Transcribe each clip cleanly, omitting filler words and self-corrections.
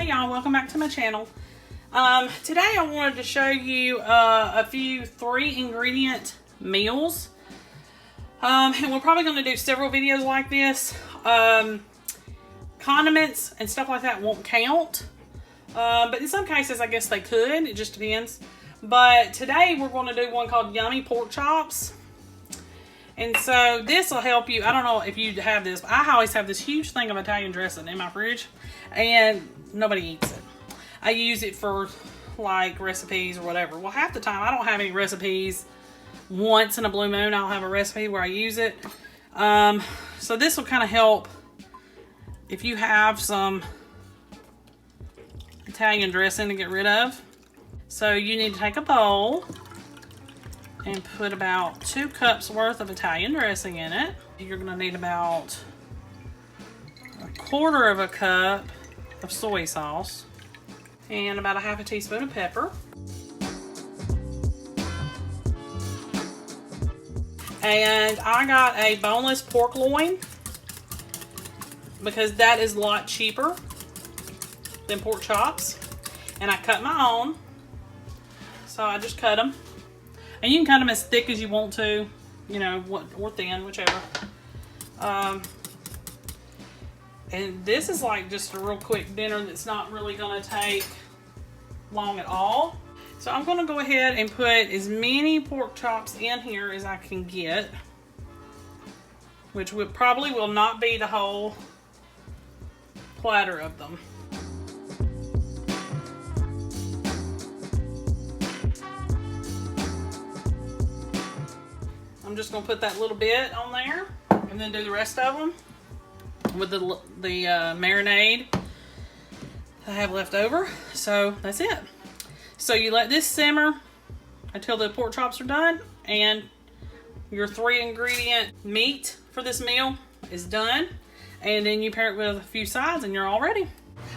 Hey y'all, welcome back to my channel. Today I wanted to show you a few 3-ingredient meals. And we're probably going to do several videos like this. Condiments and stuff like that won't count. But in some cases I guess they could, it just depends. But today we're going to do one called Yummy Pork Chops. And so this will help you. I don't know if you have this, but I always have this huge thing of Italian dressing in my fridge and nobody eats it. I use it for like recipes or whatever. Well, half the time I don't have any recipes. Once in a blue moon I'll have a recipe where I use it. So this will kind of help if you have some Italian dressing to get rid of. So you need to take a bowl and put about 2 cups worth of Italian dressing in it. You're gonna need about 1/4 cup of soy sauce and about 1/2 teaspoon of pepper. And I got a boneless pork loin because that is a lot cheaper than pork chops. And I cut my own. So I just cut them. And you can cut them as thick as you want to, you know, or thin, whichever. And this is like just a real quick dinner that's not really going to take long at all. So I'm going to go ahead and put as many pork chops in here as I can get, which probably will not be the whole platter of them. I'm just going to put that little bit on there and then do the rest of them with the marinade I have left over. So that's it. So you let this simmer until the pork chops are done and your 3-ingredient meat for this meal is done. And then you pair it with a few sides and you're all ready.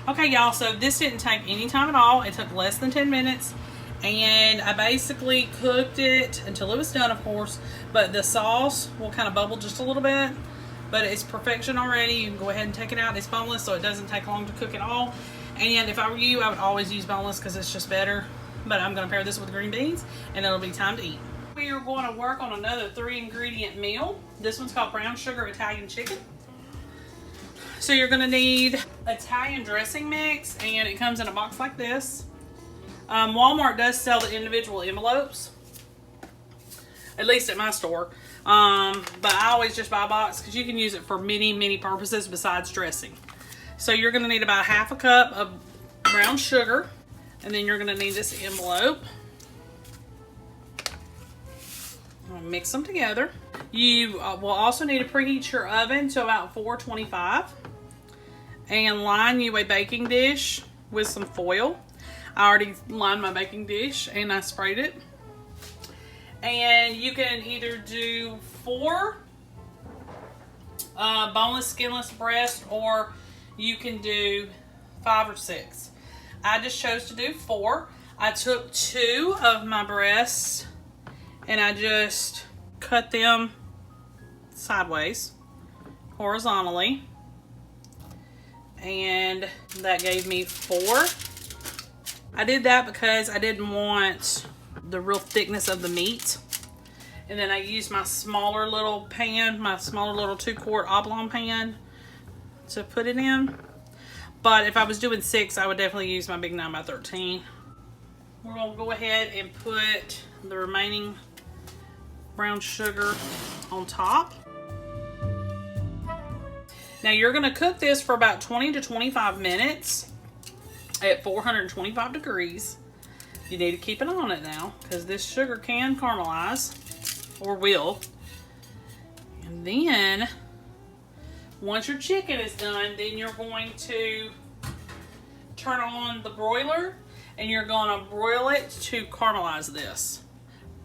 Okay, y'all, so this didn't take any time at all. It took less than 10 minutes. And I basically cooked it until it was done, of course, but the sauce will kind of bubble just a little bit, but it's perfection already. You can go ahead and take it out. It's boneless, so it doesn't take long to cook at all. And if I were you, I would always use boneless because it's just better. But I'm going to pair this with green beans and it'll be time to eat. We are going to work on another 3-ingredient meal. This one's called brown sugar Italian chicken. So you're going to need Italian dressing mix, and it comes in a box like this. Walmart does sell the individual envelopes, at least at my store, but I always just buy a box because you can use it for many purposes besides dressing. So you're going to need about 1/2 cup of brown sugar, and then you're going to need this envelope. I'll mix them together. You will also need to preheat your oven to about 425 and line you a baking dish with some foil. I already lined my baking dish and I sprayed it. And you can either do 4 boneless, skinless breasts, or you can do 5 or 6. I just chose to do 4. I took 2 of my breasts and I just cut them sideways, horizontally. And that gave me 4. I did that because I didn't want the real thickness of the meat. And then I used my smaller little pan, my smaller little 2-quart oblong pan to put it in. But if I was doing 6, I would definitely use my big 9x13. We're going to go ahead and put the remaining brown sugar on top. Now you're going to cook this for about 20 to 25 minutes. At 425 degrees. You need to keep an eye on it now because this sugar can caramelize, or will. And then once your chicken is done, then you're going to turn on the broiler and you're going to broil it to caramelize this.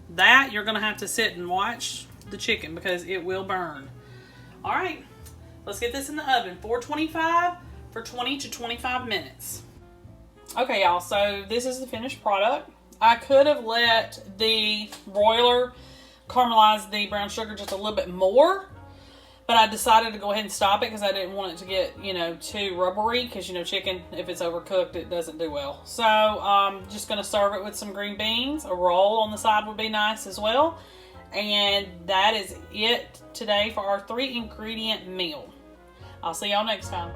That you're going to have to sit and watch the chicken because it will burn. All right, let's get this in the oven. 425 for 20 to 25 minutes. Okay, y'all, so this is the finished product. I could have let the broiler caramelize the brown sugar just a little bit more, But I decided to go ahead and stop it because I didn't want it to get, you know, too rubbery, because, you know, chicken, if it's overcooked, it doesn't do well. So I'm just going to serve it with some green beans. A roll on the side would be nice as well. And that is it today for our 3-ingredient meal. I'll see y'all next time.